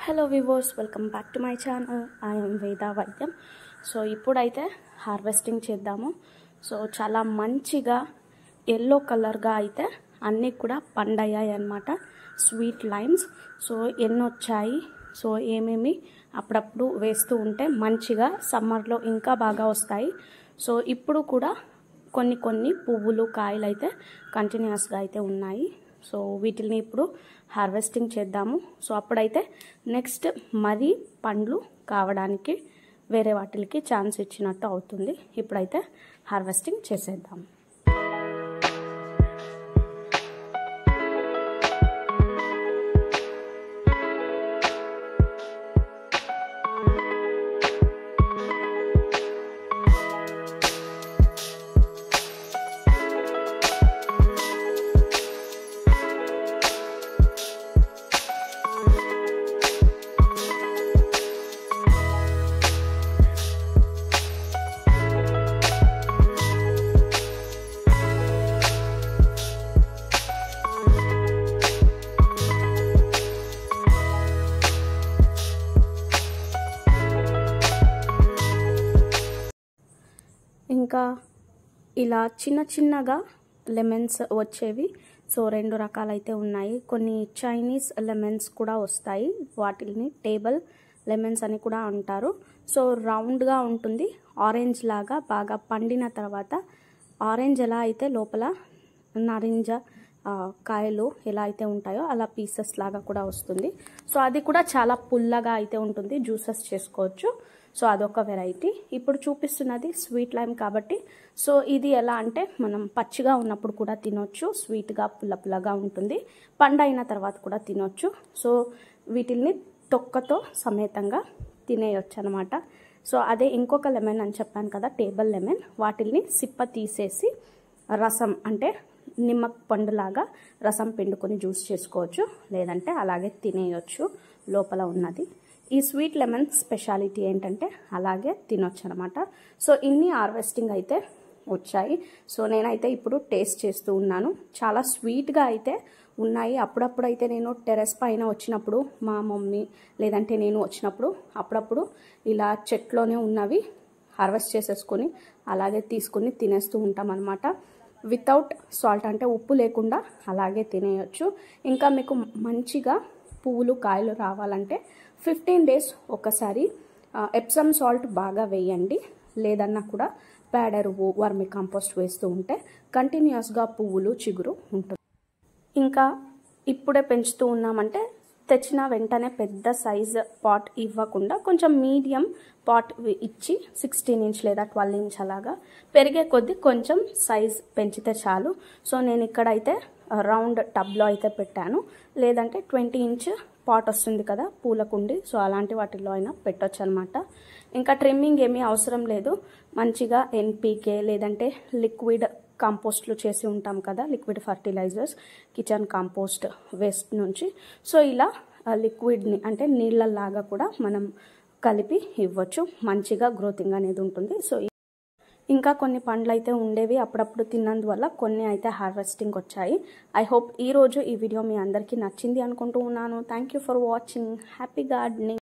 Hello viewers, welcome back to my channel. I am Veda Vaidyam. So ఇప్పుడైతే harvesting చేద్దాము. So చాలా మంచిగా ఎల్లో కలర్గా అయితే అన్నీ కూడా పండయ్యాయి అన్నమాట, స్వీట్ లైమ్స్. సో ఎన్ని వచ్చాయి, సో ఏమేమి అప్పుడప్పుడు వేస్తూ ఉంటే మంచిగా సమ్మర్లో ఇంకా బాగా వస్తాయి. సో ఇప్పుడు కూడా కొన్ని పువ్వులు కాయలు అయితే కంటిన్యూస్గా అయితే ఉన్నాయి. సో వీటిని ఇప్పుడు హార్వెస్టింగ్ చేద్దాము. సో అప్పుడైతే నెక్స్ట్ మరి పండ్లు కావడానికి వేరే వాటికి ఛాన్స్ ఇచ్చినట్టు అవుతుంది. ఇప్పుడైతే హార్వెస్టింగ్ చేసేద్దాం. ఇంకా ఇలా చిన్నగా లెమన్స్ వచ్చేవి. సో 2 రకాలైతే ఉన్నాయి. కొన్ని చైనీస్ లెమన్స్ కూడా వస్తాయి, వాటిని టేబుల్ లెమన్స్ అని కూడా అంటారు. సో రౌండ్గా ఉంటుంది, ఆరెంజ్ లాగా. బాగా పండిన తర్వాత ఆరెంజ్ ఎలా అయితే లోపల నారింజ కాయలు ఎలా అయితే ఉంటాయో అలా పీసెస్ లాగా కూడా వస్తుంది. సో అది కూడా చాలా పుల్లగా అయితే ఉంటుంది, జ్యూసెస్ చేసుకోవచ్చు. సో అదొక వెరైటీ. ఇప్పుడు చూపిస్తున్నది స్వీట్ లైమ్ కాబట్టి సో ఇది ఎలా అంటే మనం పచ్చిగా ఉన్నప్పుడు కూడా తినొచ్చు, స్వీట్గా పుల్లగా ఉంటుంది. పండైన తర్వాత కూడా తినొచ్చు. సో వీటిల్ని తొక్కతో సమేతంగా తినేయొచ్చు అనమాట. సో అదే ఇంకొక లెమన్ అని చెప్పాను కదా, టేబుల్ లెమన్, వాటిల్ని సిప్ప తీసేసి రసం అంటే నిమ్మ పండులాగా రసం పిండుకొని జ్యూస్ చేసుకోవచ్చు, లేదంటే అలాగే తినేయొచ్చు లోపల ఉన్నది. ఈ స్వీట్ లెమన్ స్పెషాలిటీ ఏంటంటే అలాగే తినొచ్చు అనమాట. సో ఇన్ని హార్వెస్టింగ్ అయితే వచ్చాయి. సో నేనైతే ఇప్పుడు టేస్ట్ చేస్తూ ఉన్నాను. చాలా స్వీట్గా అయితే ఉన్నాయి. అప్పుడప్పుడు అయితే నేను టెర్రస్ పైన వచ్చినప్పుడు మా మమ్మీ లేదంటే నేను వచ్చినప్పుడు అప్పుడప్పుడు ఇలా చెట్లోనే ఉన్నవి హార్వెస్ట్ చేసేసుకొని అలాగే తీసుకుని తినేస్తూ ఉంటాం అనమాట. వితౌట్ సాల్ట్ అంటే ఉప్పు లేకుండా అలాగే తినేయొచ్చు. ఇంకా మీకు మంచిగా పువ్వులు కాయలు రావాలంటే 15 days ఒకసారి ఎప్సమ్ సాల్ట్ బాగా వేయండి, లేదన్నా కూడా పేడెరువు వర్మి కంపోస్ట్ వేస్తూ ఉంటే కంటిన్యూస్గా పువ్వులు చిగురు ఉంటుంది. ఇంకా ఇప్పుడే పెంచుతూ ఉన్నామంటే తెచ్చిన వెంటనే పెద్ద సైజ్ పాట్ ఇవ్వకుండా కొంచెం మీడియం పాట్ ఇచ్చి 16 inch లేదా 12 inch అలాగా పెరిగే కొద్దీ కొంచెం సైజ్ పెంచితే చాలు. సో నేను ఇక్కడైతే రౌండ్ టబ్లో అయితే పెట్టాను, లేదంటే 20 inch పాట్ వస్తుంది కదా పూల కుండి, సో అలాంటి వాటిల్లో అయినా పెట్టొచ్చు అనమాట. ఇంకా ట్రిమ్మింగ్ ఏమీ అవసరం లేదు. మంచిగా ఎన్పీకే లేదంటే లిక్విడ్ కంపోస్ట్లు చేసి ఉంటాం కదా, liquid fertilisers, kitchen compost waste నుంచి. సో ఇలా లిక్విడ్ని అంటే నీళ్ళలాగా కూడా మనం కలిపి ఇవ్వచ్చు, మంచిగా గ్రోతింగ్ అనేది ఉంటుంది. సో ఇంకా కొన్ని పండ్లు అయితే ఉండేవి అప్పుడప్పుడు తిన్నందువల్ల కొన్ని అయితే హార్వెస్టింగ్ వచ్చాయి. ఐ హోప్ ఈ వీడియో మీ అందరికీ నచ్చింది అనుకుంటూ ఉన్నాను. Thank you for watching. Happy gardening.